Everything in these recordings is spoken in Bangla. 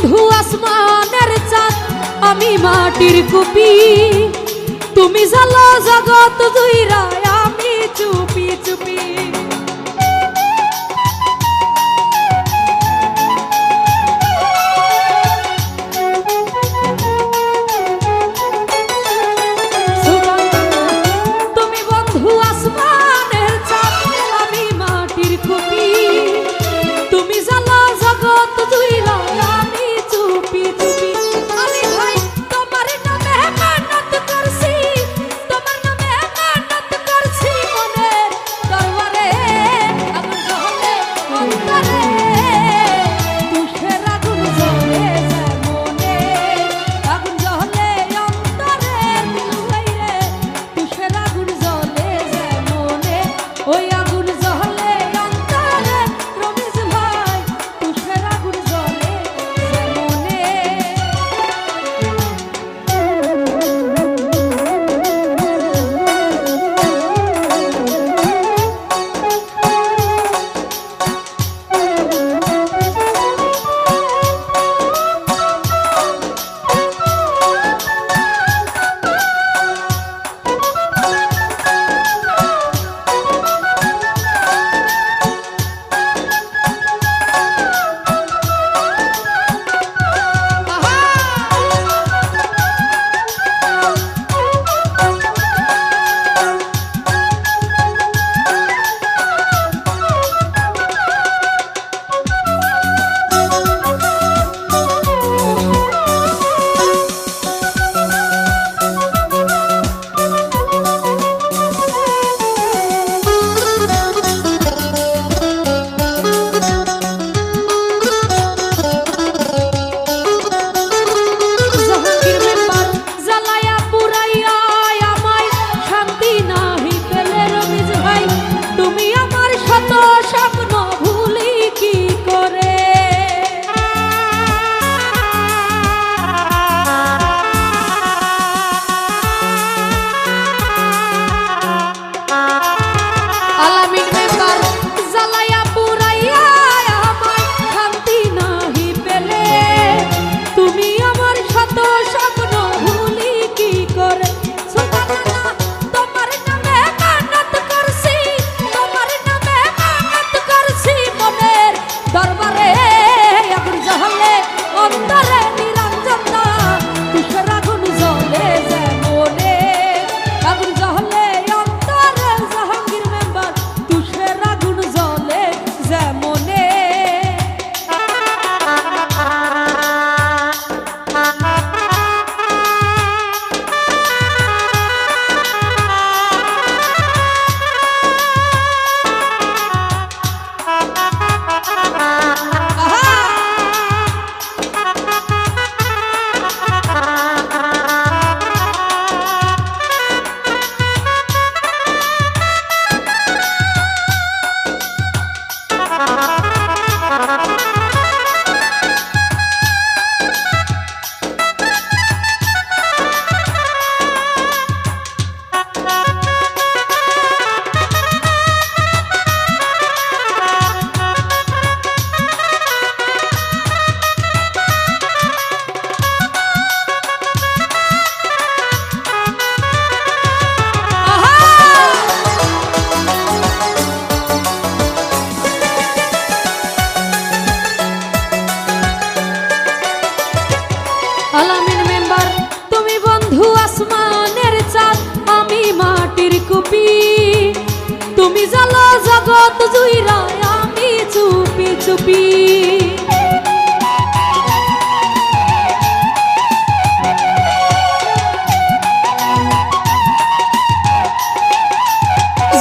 বন্ধু আসমানের চাঁদ আমি মাটির কুপি তুমি জ্বালা জগৎ জুইরা আমি চুপি চুপি তুমি বন্ধু আসমানের চাঁদ আমি মাটির কুপি তুমি জ্বালা জগৎ জুইরা আমি চুপি চুপি আলী ভাই তোমার নামে মেহনত করছি তোমার নামে মেহনত করছি মনে দরবারে আগুন জ্বলে অন্তরে তুষের আগুন জ্বলে যায় মনে আগুন জ্বলে অন্তরে দিল ভাইরে তুষের আগুন জ্বলে যায় মনে ওই আগুন জ্বলে অন্তরে রমেশ ভাই তুষের আগুন জ্বলে যায় মনে আলামিন মেম্বার তুমি বন্ধু আসমানের চাঁদ আমি মাটির কুপি তুমি জ্বালা জগৎ জুইরা আমি চুপি চুপি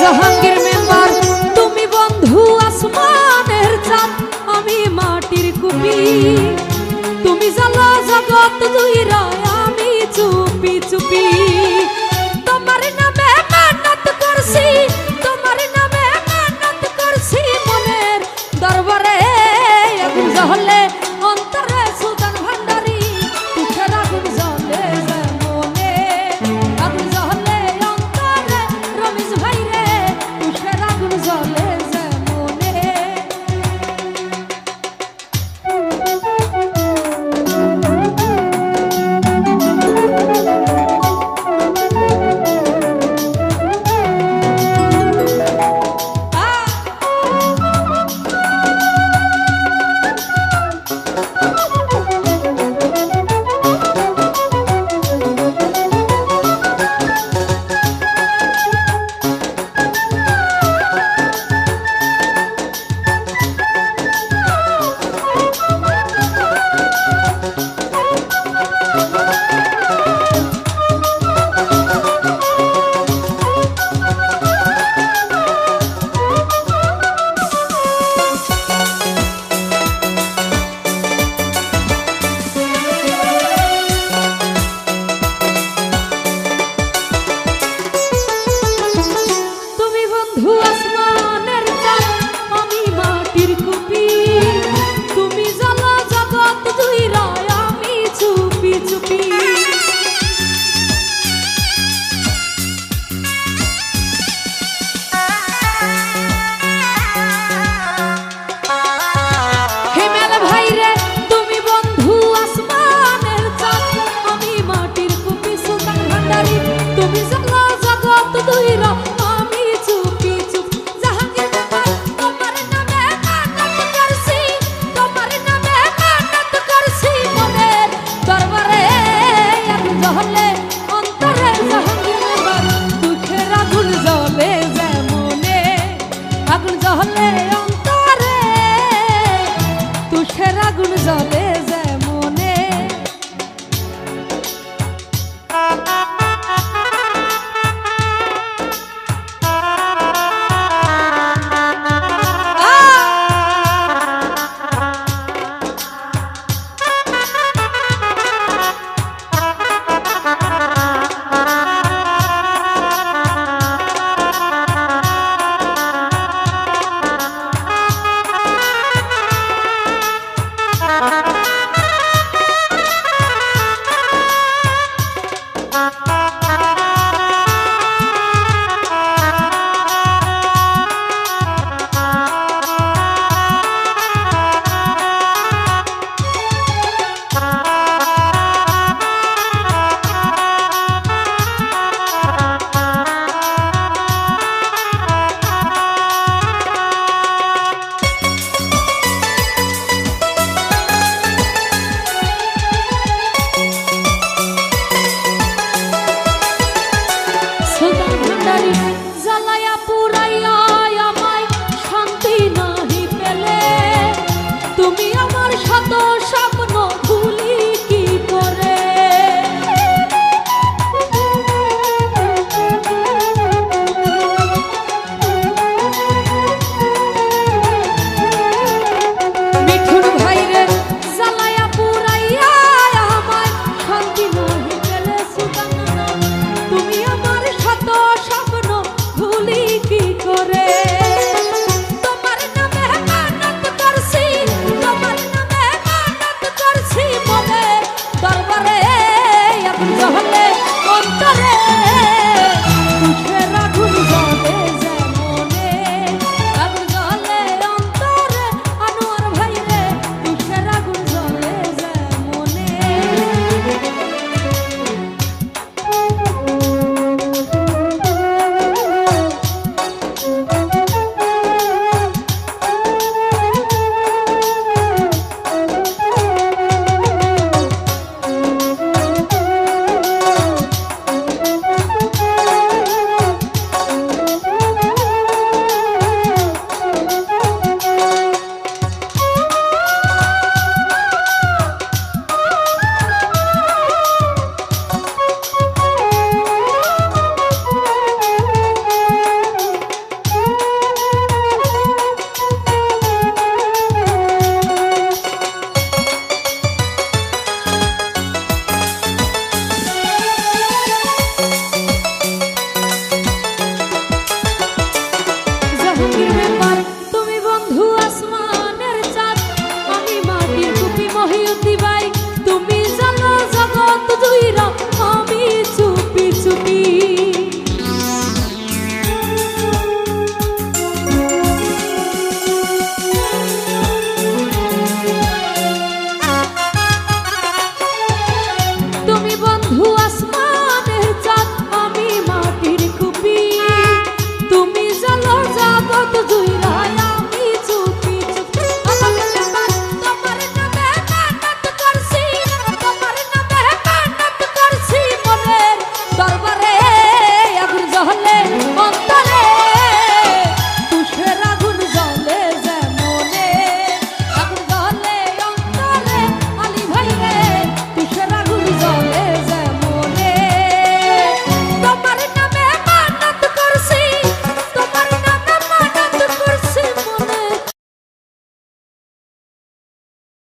জাহাঙ্গীর মেম্বার তুমি বন্ধু আসমানের চাঁদ আমি মাটির কুপি তুমি জ্বালা জগৎ জুইরা আমি চুপি চুপি তোমার নামে মেহনত করছি তোমার নামে মেহনত করছি মনের দরবারে আগুন জ্বলে অন্তরে সুদান ভান্ডারি তুষের আগুন জ্বলে যায় মনে আগুন জ্বলে অন্তরে রমেশ ভাইরে তুষের আগুন জ্বলে যায় মনে তুমি